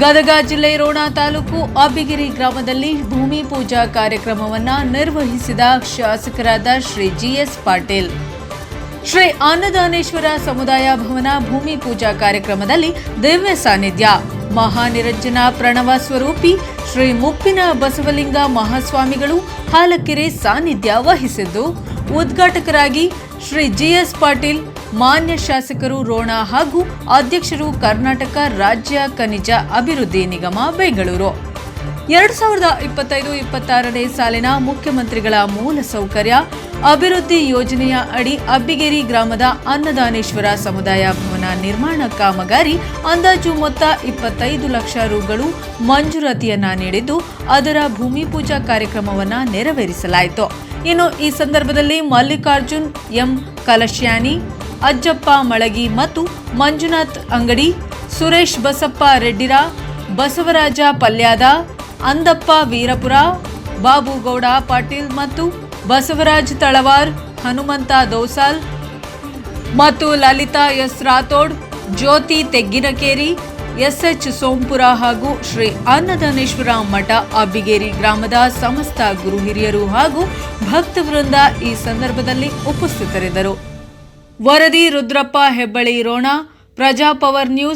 ಗದಗ ಜಿಲ್ಲೆ ರೋಣ ತಾಲೂಕು ಅಬ್ಬಿಗಿರಿ ಗ್ರಾಮದಲ್ಲಿ ಭೂಮಿ ಪೂಜಾ ಕಾರ್ಯಕ್ರಮವನ್ನು ನಿರ್ವಹಿಸಿದ ಶಾಸಕರಾದ ಶ್ರೀ ಜಿಎಸ್ ಪಾಟೀಲ್. ಶ್ರೀ ಅನ್ನದಾನೇಶ್ವರ ಸಮುದಾಯ ಭವನ ಭೂಮಿ ಪೂಜಾ ಕಾರ್ಯಕ್ರಮದಲ್ಲಿ ದಿವ್ಯ ಸಾನ್ನಿಧ್ಯ ಮಹಾನಿರಂಜನ ಪ್ರಣವ ಸ್ವರೂಪಿ ಶ್ರೀ ಮುಪ್ಪಿನ ಬಸವಲಿಂಗ ಮಹಾಸ್ವಾಮಿಗಳು ಹಾಲಕೆರೆ ಸಾನ್ನಿಧ್ಯ ವಹಿಸಿದ್ದು, ಉದ್ಘಾಟಕರಾಗಿ ಶ್ರೀ ಜಿಎಸ್ ಪಾಟೀಲ್, ಮಾನ್ಯ ಶಾಸಕರು ರೋಣ ಹಾಗೂ ಅಧ್ಯಕ್ಷರು ಕರ್ನಾಟಕ ರಾಜ್ಯ ಖನಿಜ ಅಭಿವೃದ್ಧಿ ನಿಗಮ ಬೆಂಗಳೂರು. 2025-26ನೇ ಸಾಲಿನ ಮುಖ್ಯಮಂತ್ರಿಗಳ ಮೂಲಸೌಕರ್ಯ ಅಭಿವೃದ್ಧಿ ಯೋಜನೆಯ ಅಡಿ ಅಬ್ಬಿಗೇರಿ ಗ್ರಾಮದ ಅನ್ನದಾನೇಶ್ವರ ಸಮುದಾಯ ಭವನ ನಿರ್ಮಾಣ ಕಾಮಗಾರಿ ಅಂದಾಜು ಮೊತ್ತ 25 ಲಕ್ಷ ರುಗಳು ಮಂಜೂರಾತಿಯನ್ನ ನೀಡಿದ್ದು, ಅದರ ಭೂಮಿ ಪೂಜಾ ಕಾರ್ಯಕ್ರಮವನ್ನು ನೆರವೇರಿಸಲಾಯಿತು. ಇನ್ನು ಈ ಸಂದರ್ಭದಲ್ಲಿ ಮಲ್ಲಿಕಾರ್ಜುನ್ ಎಂ ಕಲಶ್ಯಾನಿ, ಅಜ್ಜಪ್ಪ ಮಳಗಿ ಮತ್ತು ಮಂಜುನಾಥ್ ಅಂಗಡಿ, ಸುರೇಶ್ ಬಸಪ್ಪ ರೆಡ್ಡಿರ, ಬಸವರಾಜ ಪಲ್ಯಾದ, ಅಂದಪ್ಪ ವೀರಪುರ, ಬಾಬುಗೌಡ ಪಾಟೀಲ್ ಮತ್ತು ಬಸವರಾಜ್ ತಳವಾರ್, ಹನುಮಂತ ದೌಸಾಲ್ ಮತ್ತು ಲಲಿತಾ ಎಸ್ ರಾಥೋಡ್, ಜ್ಯೋತಿ ತೆಗ್ಗಿನಕೇರಿ, ಎಸ್ಎಚ್ ಸೋಂಪುರ ಹಾಗೂ ಶ್ರೀ ಅನ್ನದಾನೇಶ್ವರ ಮಠ ಅಬ್ಬಿಗೇರಿ ಗ್ರಾಮದ ಸಮಸ್ತ ಗುರು ಹಿರಿಯರು ಹಾಗೂ ಭಕ್ತವೃಂದ ಈ ಸಂದರ್ಭದಲ್ಲಿ ಉಪಸ್ಥಿತರಿದ್ದರು. ವರದಿ ರುದ್ರಪ್ಪ ಹೆಬ್ಬಳಿ ರೋಣ, ಪ್ರಜಾಪವರ್ ನ್ಯೂಸ್.